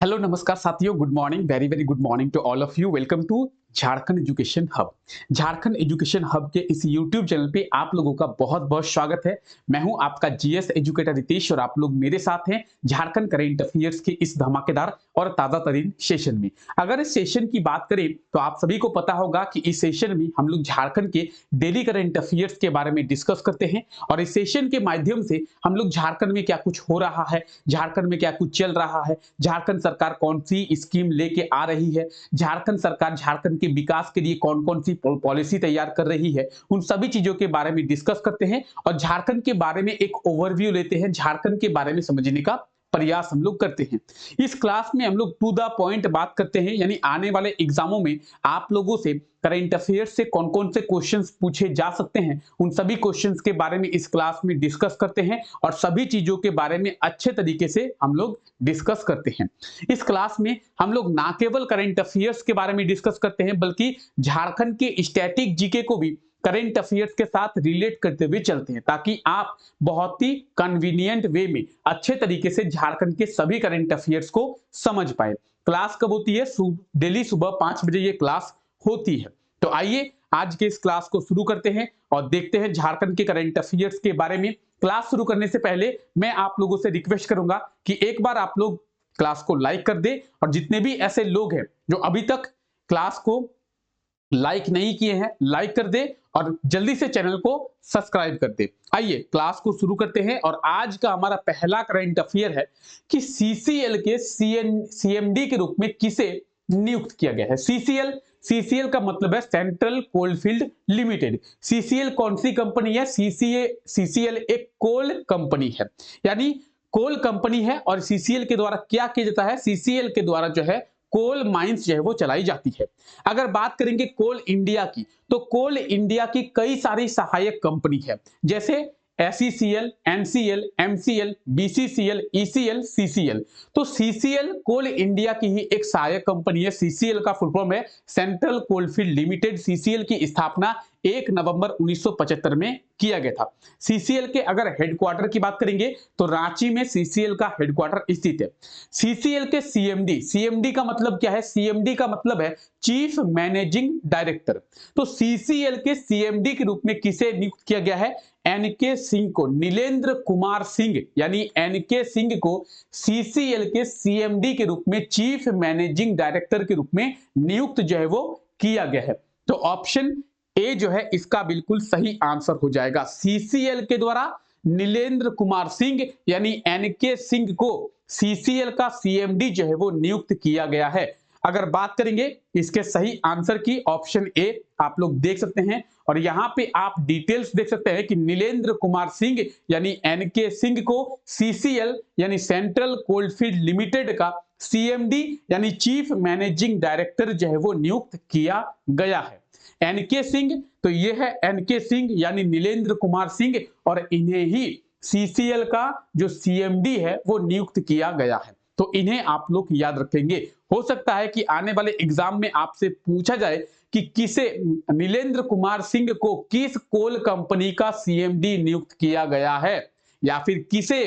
Hello नमस्कार साथियों, good morning, very very good morning to all of you. Welcome to Jharkhand education hub. Jharkhand education hub के इस YouTube channel पे आप लोगों का बहुत बहुत स्वागत है। मैं हूं आपका जीएस एजुकेटर रितेश और आप लोग मेरे साथ हैं झारखंड करेंट अफेयर्स के इस धमाकेदार और ताजा तरीन सेशन में। अगर इस सेशन की बात करें तो आप सभी को पता होगा कि इस सेशन में हम लोग झारखंड के डेली करेंट अफेयर्स के बारे में डिस्कस करते हैं और इस सेशन के माध्यम से हम लोग झारखंड में क्या कुछ हो रहा है, झारखंड में क्या कुछ चल रहा है, झारखंड सरकार कौन सी स्कीम लेके आ रही है, झारखंड सरकार झारखंड के विकास के लिए कौन कौन सी पॉलिसी तैयार कर रही है, उन सभी चीजों के बारे में डिस्कस करते हैं और झारखंड के बारे में एक ओवरव्यू लेते हैं, झारखंड के बारे में समझने का प्रयास हम लोग करते हैं। इस क्लास में हम लोग टू द पॉइंट बात करते हैं, यानी आने वाले एग्जामों में आप लोगों से करंट अफेयर्स से कौन कौन से क्वेश्चंस पूछे जा सकते हैं, उन सभी क्वेश्चंस के बारे में इस क्लास में डिस्कस करते हैं और सभी चीजों के बारे में अच्छे तरीके से हम लोग डिस्कस करते हैं। इस क्लास में हम लोग ना केवल करंट अफेयर्स के बारे में डिस्कस करते हैं बल्कि झारखंड के स्टैटिक जीके को भी करंट अफेयर्स के साथ रिलेट करते हुए चलते हैं, ताकि आप बहुत ही कन्वीनियंट वे में अच्छे तरीके से झारखंड के सभी करंट अफेयर्स को समझ पाए। क्लास कब होती है? डेली सुबह 5 बजे ये क्लास होती है। तो आइए आज के इस क्लास को शुरू करते हैं और देखते हैं झारखंड के करंट अफेयर्स के बारे में। क्लास शुरू करने से पहले मैं आप लोगों से रिक्वेस्ट करूंगा कि एक बार आप लोग क्लास को लाइक कर दे और जितने भी ऐसे लोग हैं जो अभी तक क्लास को लाइक नहीं किए हैं, लाइक कर दे और जल्दी से चैनल को सब्सक्राइब कर दे। आइए क्लास को शुरू करते हैं और आज का हमारा पहला करंट अफेयर है कि सीसीएल के सीएमडी के रूप में किसे नियुक्त किया गया है। सीसीएल का मतलब है सेंट्रल कोलफील्ड लिमिटेड। सीसीएल कौन सी कंपनी है? सीसीएल एक कोल कंपनी है, यानी कोल कंपनी है और सीसीएल के द्वारा क्या किया जाता है? सीसीएल के द्वारा जो है कोल माइंस जो है वो चलाई जाती है। अगर बात करेंगे कोल इंडिया की, तो कोल इंडिया की कई सारी सहायक कंपनी है, जैसे SECL, NCL, MCL, BCCL, ECL, CCL. तो सीसीएल कोल इंडिया की ही एक सहायक कंपनी है। सीसीएल का फुल फॉर्म है सेंट्रल कोलफील्ड लिमिटेड। सीसीएल की स्थापना 1 नवंबर 1975 में किया गया था। सीसीएल के अगर हेडक्वार्टर की बात करेंगे तो रांची में सीसीएल का हेडक्वार्टर स्थित है। सीसीएल के सीएमडी का मतलब क्या है? सीएमडी का मतलब है चीफ मैनेजिंग डायरेक्टर। तो सीसीएल के सीएमडी के रूप में किसे नियुक्त किया गया है? एनके सिंह को, नीलेंद्र कुमार सिंह यानी एनके सिंह को सीसीएल के सीएमडी के रूप में चीफ मैनेजिंग डायरेक्टर के रूप में नियुक्त जो है वो किया गया है। तो ऑप्शन ए जो है इसका बिल्कुल सही आंसर हो जाएगा। सीसीएल के द्वारा नीलेंद्र कुमार सिंह यानी एनके सिंह को सीसीएल का सीएमडी जो है वो नियुक्त किया गया है। अगर बात करेंगे इसके सही आंसर की, ऑप्शन ए आप लोग देख सकते हैं और यहां पे आप डिटेल्स देख सकते हैं कि नीलेंद्र कुमार सिंह यानी एनके सिंह को सीसीएल यानी सेंट्रल कोलफील्ड लिमिटेड का सीएमडी यानी चीफ मैनेजिंग डायरेक्टर जो है वो नियुक्त किया गया है। एनके सिंह, तो ये है एनके सिंह यानी नीलेंद्र कुमार सिंह और इन्हें ही सीसीएल का जो सीएमडी है वो नियुक्त किया गया है। तो इन्हें आप लोग याद रखेंगे। हो सकता है कि आने वाले एग्जाम में आपसे पूछा जाए कि किसे, नीलेंद्र कुमार सिंह को किस कोल कंपनी का सीएमडी नियुक्त किया गया है या फिर किसे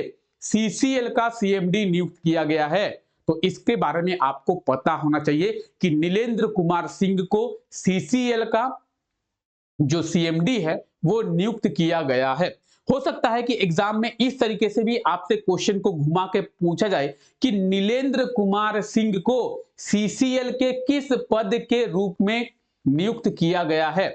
सीसीएल का सीएमडी नियुक्त किया गया है। तो इसके बारे में आपको पता होना चाहिए कि नीलेंद्र कुमार सिंह को सीसीएल का जो सीएमडी है वो नियुक्त किया गया है। हो सकता है कि एग्जाम में इस तरीके से भी आपसे क्वेश्चन को घुमा के पूछा जाए कि नीलेंद्र कुमार सिंह को सीसीएल के किस पद के रूप में नियुक्त किया गया है?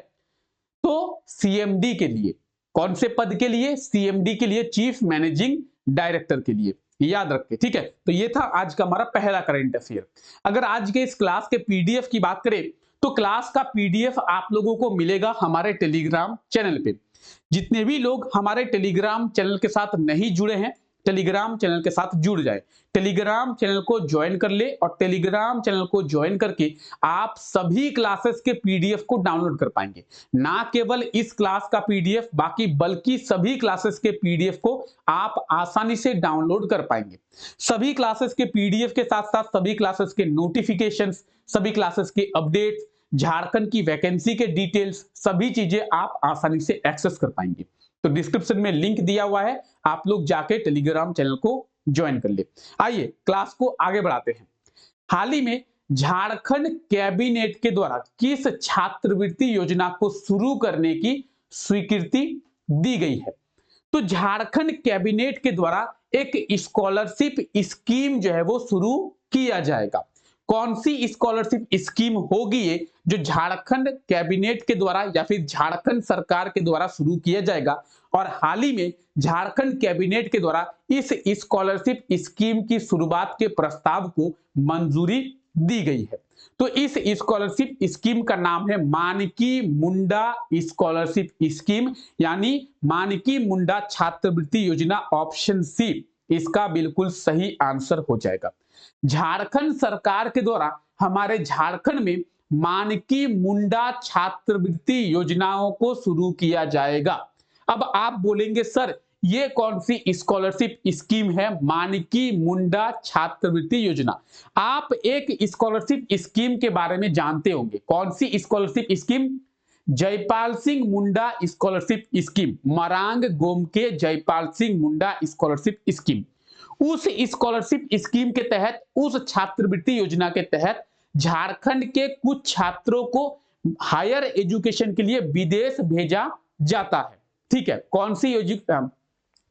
तो सीएमडी के लिए। कौन से पद के लिए? सीएमडी के लिए, चीफ मैनेजिंग डायरेक्टर के लिए। याद रखें, ठीक है। तो ये था आज का हमारा पहला करंट अफेयर। अगर आज के इस क्लास के पीडीएफ की बात करें तो क्लास का पीडीएफ आप लोगों को मिलेगा हमारे टेलीग्राम चैनल पे। जितने भी लोग हमारे टेलीग्राम चैनल के साथ नहीं जुड़े हैं, टेलीग्राम चैनल के साथ जुड़ जाए, टेलीग्राम चैनल को ज्वाइन कर ले और टेलीग्राम चैनल को ज्वाइन करके आप सभी क्लासेस के पीडीएफ को डाउनलोड कर पाएंगे। ना केवल इस क्लास का पीडीएफ बाकी बल्कि सभी क्लासेस के पीडीएफ को आप आसानी से डाउनलोड कर पाएंगे। सभी क्लासेस के पीडीएफ के साथ साथ सभी क्लासेस के नोटिफिकेशंस, सभी क्लासेस के अपडेट्स, झारखंड की वैकेंसी के डिटेल्स, सभी चीजें आप आसानी से एक्सेस कर पाएंगे। तो डिस्क्रिप्शन में लिंक दिया हुआ है, आप लोग जाके टेलीग्राम चैनल को ज्वाइन कर ले। आइए क्लास को आगे बढ़ाते हैं। हाल ही में झारखंड कैबिनेट के द्वारा किस छात्रवृत्ति योजना को शुरू करने की स्वीकृति दी गई है? तो झारखंड कैबिनेट के द्वारा एक स्कॉलरशिप स्कीम जो है वो शुरू किया जाएगा। कौन सी स्कॉलरशिप स्कीम होगी ये, जो झारखंड कैबिनेट के द्वारा या फिर झारखंड सरकार के द्वारा शुरू किया जाएगा। और हाल ही में झारखंड कैबिनेट के द्वारा इस स्कॉलरशिप स्कीम की शुरुआत के प्रस्ताव को मंजूरी दी गई है। तो इस स्कॉलरशिप स्कीम का नाम है मानकी मुंडा स्कॉलरशिप स्कीम, यानी मानकी मुंडा छात्रवृत्ति योजना। ऑप्शन सी इसका बिल्कुल सही आंसर हो जाएगा। झारखंड सरकार के द्वारा हमारे झारखंड में मानकी मुंडा छात्रवृत्ति योजनाओं को शुरू किया जाएगा। अब आप बोलेंगे सर ये कौन सी स्कॉलरशिप स्कीम है मानकी मुंडा छात्रवृत्ति योजना? आप एक स्कॉलरशिप स्कीम के बारे में जानते होंगे। कौन सी scholarship scheme? Jaipal Singh Munda scholarship scheme, Marang Gomke Jaipal Singh Munda scholarship scheme. उस स्कॉलरशिप स्कीम के तहत, उस छात्रवृत्ति योजना के तहत झारखंड के कुछ छात्रों को हायर एजुकेशन के लिए विदेश भेजा जाता है। ठीक है,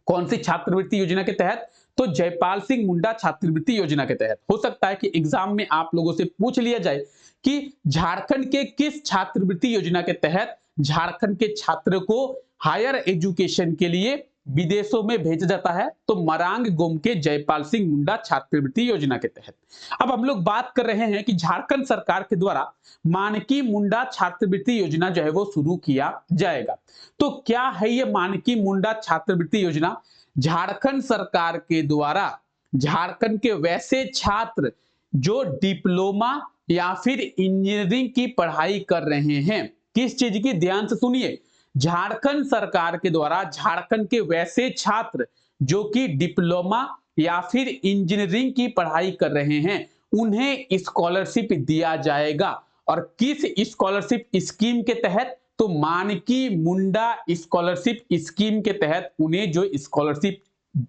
कौन सी छात्रवृत्ति योजना के तहत? तो जयपाल सिंह मुंडा छात्रवृत्ति योजना के तहत। हो सकता है कि एग्जाम में आप लोगों से पूछ लिया जाए कि झारखंड के किस छात्रवृत्ति योजना के तहत झारखंड के छात्र को हायर एजुकेशन के लिए विदेशों में भेजा जाता है? तो मरांग गोमके जयपाल सिंह मुंडा छात्रवृत्ति योजना के तहत। अब हम लोग बात कर रहे हैं कि झारखंड सरकार के द्वारा मानकी मुंडा छात्रवृत्ति योजना जो है वो शुरू किया जाएगा। तो क्या है ये मानकी मुंडा छात्रवृत्ति योजना? झारखंड सरकार के द्वारा झारखंड के वैसे छात्र जो डिप्लोमा या फिर इंजीनियरिंग की पढ़ाई कर रहे हैं, किस चीज की? ध्यान से सुनिए, झारखंड सरकार के द्वारा झारखंड के वैसे छात्र जो कि डिप्लोमा या फिर इंजीनियरिंग की पढ़ाई कर रहे हैं उन्हें स्कॉलरशिप दिया जाएगा। और किस स्कॉलरशिप स्कीम के तहत? तो मानकी मुंडा स्कॉलरशिप स्कीम के तहत उन्हें जो स्कॉलरशिप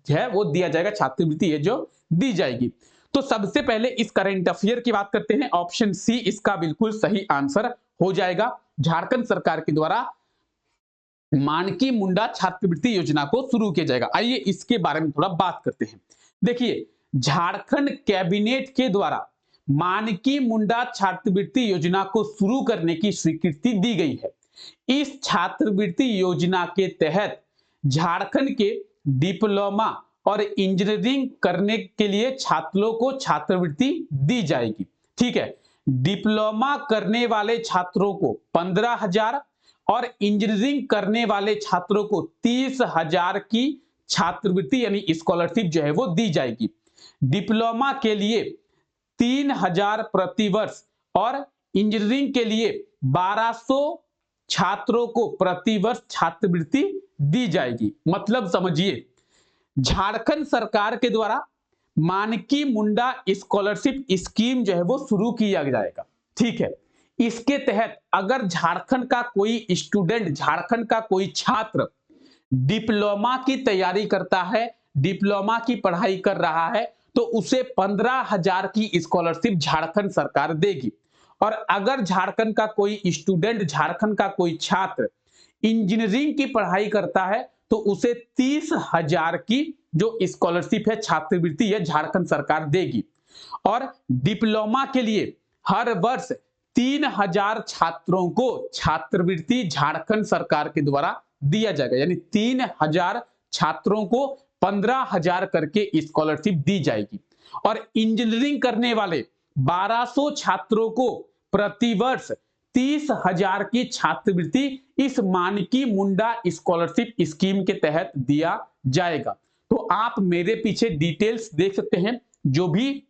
है वो दिया जाएगा, छात्रवृत्ति है जो दी जाएगी। तो सबसे पहले इस करंट अफेयर की बात करते हैं। ऑप्शन सी इसका बिल्कुल सही आंसर हो जाएगा। झारखंड सरकार के द्वारा मानकी मुंडा छात्रवृत्ति योजना को शुरू किया जाएगा। आइए इसके बारे में थोड़ा बात करते हैं। देखिए, झारखंड कैबिनेट के द्वारा मानकी मुंडा छात्रवृत्ति योजना को शुरू करने की स्वीकृति दी गई है। इस छात्रवृत्ति योजना के तहत झारखंड के डिप्लोमा और इंजीनियरिंग करने के लिए छात्रों को छात्रवृत्ति दी जाएगी। ठीक है, डिप्लोमा करने वाले छात्रों को 15,000 और इंजीनियरिंग करने वाले छात्रों को 30,000 की छात्रवृत्ति यानी स्कॉलरशिप जो है वो दी जाएगी। डिप्लोमा के लिए 3,000 प्रतिवर्ष और इंजीनियरिंग के लिए 1200 छात्रों को प्रतिवर्ष छात्रवृत्ति दी जाएगी। मतलब समझिए, झारखंड सरकार के द्वारा मानकी मुंडा स्कॉलरशिप स्कीम जो है वो शुरू किया जाएगा। ठीक है, इसके तहत अगर झारखंड का कोई स्टूडेंट, झारखंड का कोई छात्र डिप्लोमा की तैयारी करता है, डिप्लोमा की पढ़ाई कर रहा है, तो उसे 15,000 की स्कॉलरशिप झारखंड सरकार देगी। और अगर झारखंड का कोई स्टूडेंट, झारखंड का कोई छात्र इंजीनियरिंग की पढ़ाई करता है तो उसे 30,000 की जो स्कॉलरशिप है, छात्रवृत्ति है, झारखंड सरकार देगी। और डिप्लोमा के लिए हर वर्ष 3,000 छात्रों को छात्रवृत्ति झारखंड सरकार के द्वारा दिया जाएगा। यानी 3,000 छात्रों को 15,000 करके स्कॉलरशिप दी जाएगी। और इंजीनियरिंग करने वाले 1200 छात्रों को प्रतिवर्ष 30,000 की छात्रवृत्ति इस मानकी मुंडा स्कॉलरशिप स्कीम के तहत दिया जाएगा। तो आप मेरे पीछे डिटेल्स देख सकते हैं, जो भी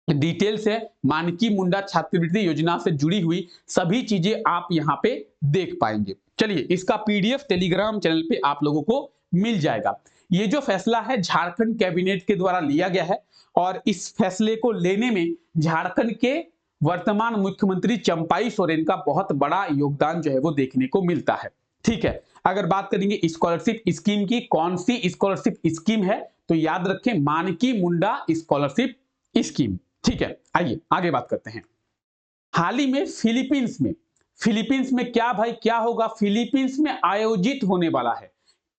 डिटेल्स है मानकी मुंडा छात्रवृत्ति योजना से जुड़ी हुई सभी चीजें आप यहाँ पे देख पाएंगे। चलिए, इसका पीडीएफ टेलीग्राम चैनल पे आप लोगों को मिल जाएगा। ये जो फैसला है झारखंड कैबिनेट के द्वारा लिया गया है और इस फैसले को लेने में झारखंड के वर्तमान मुख्यमंत्री चंपाई सोरेन का बहुत बड़ा योगदान जो है वो देखने को मिलता है। ठीक है, अगर बात करेंगे स्कॉलरशिप स्कीम की, कौन सी स्कॉलरशिप स्कीम है, तो याद रखें मानकी मुंडा स्कॉलरशिप स्कीम। ठीक है, आइए आगे बात करते हैं। हाल ही में फिलीपींस में क्या भाई क्या होगा, फिलीपींस में आयोजित होने वाला है,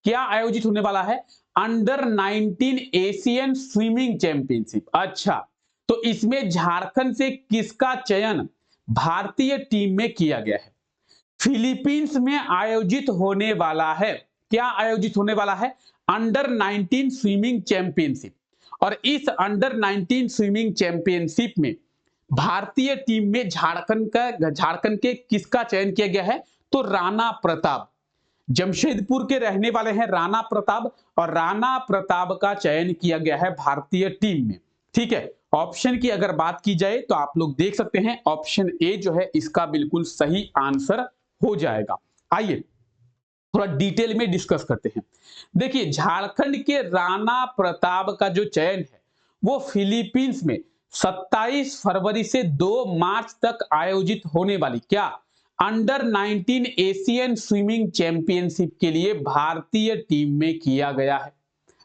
क्या आयोजित होने वाला है, अंडर 19 एशियन स्विमिंग चैंपियनशिप। अच्छा, तो इसमें झारखंड से किसका चयन भारतीय टीम में किया गया है? फिलीपींस में आयोजित होने वाला है, क्या आयोजित होने वाला है, अंडर 19 स्विमिंग चैंपियनशिप। और इस अंडर 19 स्विमिंग चैंपियनशिप में भारतीय टीम में झारखंड के किसका चयन किया गया है? तो राणा प्रताप, जमशेदपुर के रहने वाले हैं राणा प्रताप, और राणा प्रताप का चयन किया गया है भारतीय टीम में। ठीक है, ऑप्शन की अगर बात की जाए तो आप लोग देख सकते हैं ऑप्शन ए जो है इसका बिल्कुल सही आंसर हो जाएगा। आइए थोड़ा डिटेल में डिस्कस करते हैं। देखिए, झारखंड के राणा प्रताप का जो चयन है वो फिलीपींस में 27 फरवरी से 2 मार्च तक आयोजित होने वाली क्या अंडर 19 एशियन स्विमिंग चैंपियनशिप के लिए भारतीय टीम में किया गया है।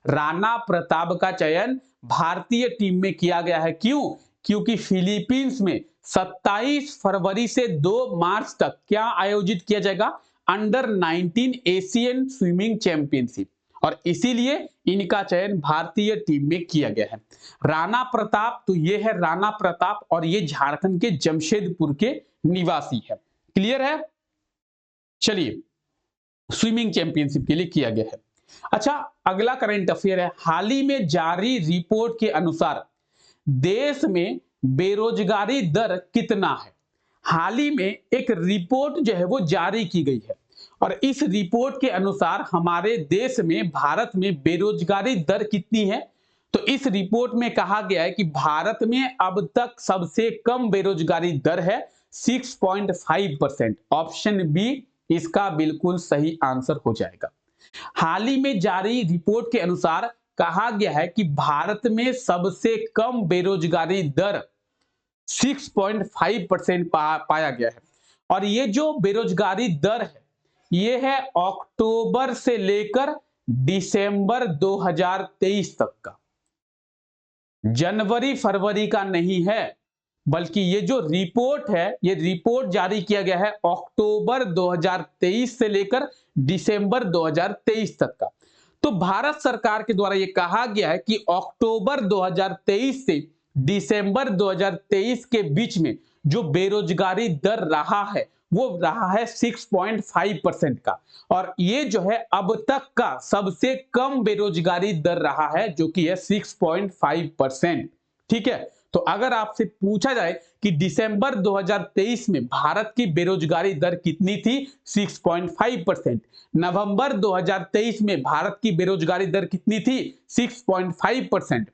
राणा प्रताप का चयन भारतीय टीम में किया गया है, क्यों? क्योंकि फिलीपींस में 27 फरवरी से 2 मार्च तक क्या आयोजित किया जाएगा? अंडर 19 एशियन स्विमिंग चैंपियनशिप, और इसीलिए इनका चयन भारतीय टीम में किया गया है। राणा प्रताप, तो ये है राणा प्रताप और ये झारखंड के जमशेदपुर के निवासी है। क्लियर है? चलिए, स्विमिंग चैंपियनशिप के लिए किया गया है। अच्छा, अगला करंट अफेयर है। हाल ही में जारी रिपोर्ट के अनुसार देश में बेरोजगारी दर कितना है? हाल ही में एक रिपोर्ट जो है वो जारी की गई है, और इस रिपोर्ट के अनुसार हमारे देश में, भारत में बेरोजगारी दर कितनी है? तो इस रिपोर्ट में कहा गया है कि भारत में अब तक सबसे कम बेरोजगारी दर है 6.5%। ऑप्शन बी इसका बिल्कुल सही आंसर हो जाएगा। हाल ही में जारी रिपोर्ट के अनुसार कहा गया है कि भारत में सबसे कम बेरोजगारी दर 6.5% पाया गया है, और ये जो बेरोजगारी दर है ये है अक्टूबर से लेकर दिसंबर 2023 तक का, जनवरी फरवरी का नहीं है, बल्कि ये जो रिपोर्ट है ये रिपोर्ट जारी किया गया है अक्टूबर 2023 से लेकर दिसंबर 2023 तक का। तो भारत सरकार के द्वारा ये कहा गया है कि अक्टूबर 2023 से दिसंबर 2023 के बीच में जो बेरोजगारी दर रहा है वो रहा है 6.5% का, और ये जो है अब तक का सबसे कम बेरोजगारी दर रहा है जो कि है 6.5%। ठीक है, तो अगर आपसे पूछा जाए कि दिसंबर 2023 में भारत की बेरोजगारी दर कितनी थी? 6.5%। नवंबर 2023 में भारत की बेरोजगारी दर कितनी थी? 6.5%।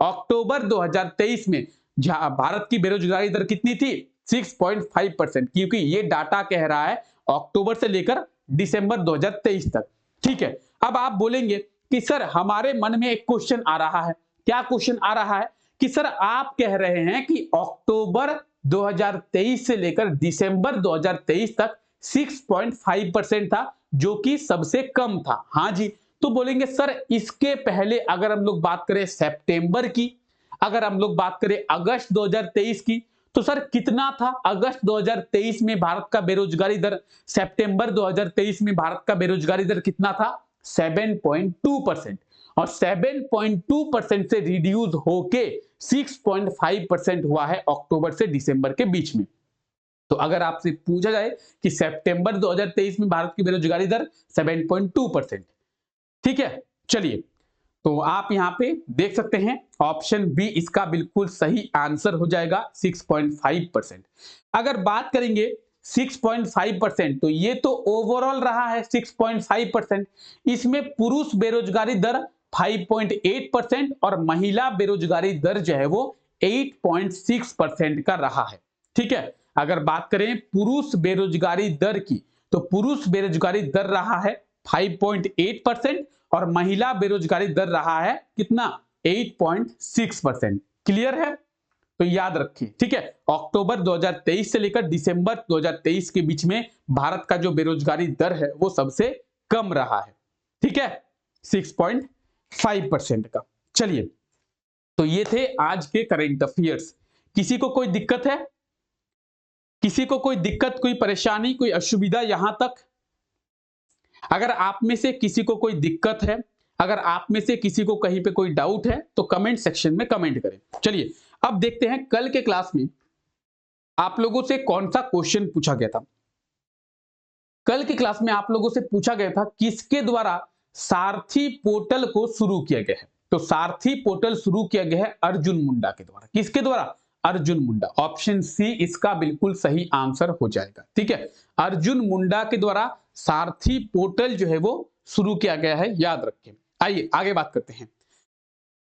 अक्टूबर 2023 में भारत की बेरोजगारी दर कितनी थी? 6.5%, क्योंकि ये डाटा कह रहा है अक्टूबर से लेकर दिसंबर 2023 तक। ठीक है, अब आप बोलेंगे कि सर हमारे मन में एक क्वेश्चन आ रहा है। क्या क्वेश्चन आ रहा है? कि सर आप कह रहे हैं कि अक्टूबर 2023 से लेकर दिसंबर 2023 तक 6.5% था जो कि सबसे कम था। हाँ जी, तो बोलेंगे सर इसके पहले अगर हम लोग बात करें सितंबर की, अगर हम लोग बात करें अगस्त 2023 की, तो सर कितना था अगस्त 2023 में भारत का बेरोजगारी दर? सितंबर 2023 में भारत का बेरोजगारी दर कितना था? 7.2%, और 7.2% से रिड्यूस होके 6.5% हुआ है अक्टूबर से दिसंबर के बीच में। तो अगर आपसे पूछा जाए कि सितंबर 2023 में भारत की बेरोजगारी दर 7.2%। ठीक है, चलिए, तो आप यहां पे देख सकते हैं ऑप्शन बी इसका बिल्कुल सही आंसर हो जाएगा 6.5%। अगर बात करेंगे 6.5%, तो ये तो ओवरऑल रहा है 6.5%। इसमें पुरुष बेरोजगारी दर 5.8% और महिला बेरोजगारी दर जो है वो 8.6% का रहा है। ठीक है, अगर बात करें पुरुष बेरोजगारी दर की, तो पुरुष बेरोजगारी दर रहा है 5.8% और महिला बेरोजगारी दर रहा है कितना? 8.6%। क्लियर है? तो याद रखिए। ठीक है, अक्टूबर 2023 से लेकर दिसंबर 2023 के बीच में भारत का जो बेरोजगारी दर है वो सबसे कम रहा है। ठीक है, 6.5% का। चलिए, तो ये थे आज के करंट अफेयर्स। किसी को कोई दिक्कत है? किसी को कोई दिक्कत, कोई परेशानी, कोई असुविधा यहां तक? अगर आप में से किसी को कोई दिक्कत है, अगर आप में से किसी को कहीं पे कोई डाउट है तो कमेंट सेक्शन में कमेंट करें। चलिए अब देखते हैं कल के क्लास में आप लोगों से कौन सा क्वेश्चन पूछा गया था। कल की क्लास में आप लोगों से पूछा गया था किसके द्वारा सारथी पोर्टल को शुरू किया गया है। तो सारथी पोर्टल शुरू किया गया है अर्जुन मुंडा के द्वारा। किसके द्वारा? अर्जुन मुंडा। ऑप्शन सी इसका बिल्कुल सही आंसर हो जाएगा। ठीक है, अर्जुन मुंडा के द्वारा सारथी पोर्टल जो है वो शुरू किया गया है, याद रखें। आइए आगे बात करते हैं।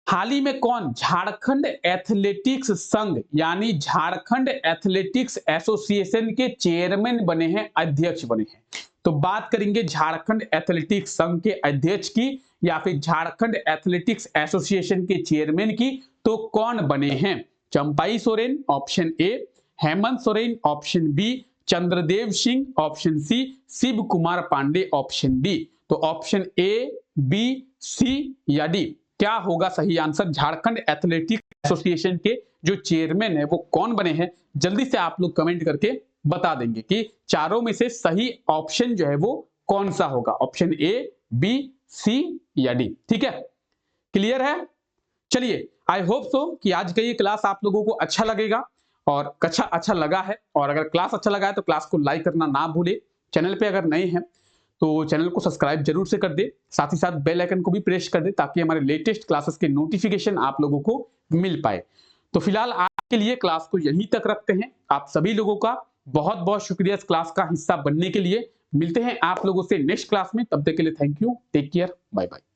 हाल ही में कौन झारखंड एथलेटिक्स संघ यानी झारखंड एथलेटिक्स एसोसिएशन के चेयरमैन बने हैं, अध्यक्ष बने हैं? तो बात करेंगे झारखंड एथलेटिक्स संघ के अध्यक्ष की या फिर झारखंड एथलेटिक्स एसोसिएशन के चेयरमैन की, तो कौन बने हैं? Champai Soren option A, Hemant Soren option B, Chandradev Singh option C, Shiv Kumar Pandey option D. तो ऑप्शन ए, बी, सी या डी क्या होगा सही आंसर? झारखंड एथलेटिक्स एसोसिएशन के जो चेयरमैन है वो कौन बने हैं? जल्दी से आप लोग कमेंट करके बता देंगे कि चारों में से सही ऑप्शन जो है वो कौन सा होगा। ऑप्शन ए, बी, सी या डी। ठीक है, क्लियर है? चलिए आई होप सो कि आज का ये क्लास आप लोगों को अच्छा लगेगा और अच्छा लगा है। और अगर क्लास अच्छा लगा है तो क्लास को लाइक करना ना भूले। चैनल पे अगर नए हैं तो चैनल को सब्सक्राइब जरूर से कर दे, साथ ही साथ बेल आइकन को भी प्रेस कर दे ताकि हमारे लेटेस्ट क्लासेस के नोटिफिकेशन आप लोगों को मिल पाए। तो फिलहाल आज के लिए क्लास को यहीं तक रखते हैं। आप सभी लोगों का बहुत बहुत शुक्रिया इस क्लास का हिस्सा बनने के लिए। मिलते हैं आप लोगों से नेक्स्ट क्लास में, तब तक के लिए thank you, take care, bye bye.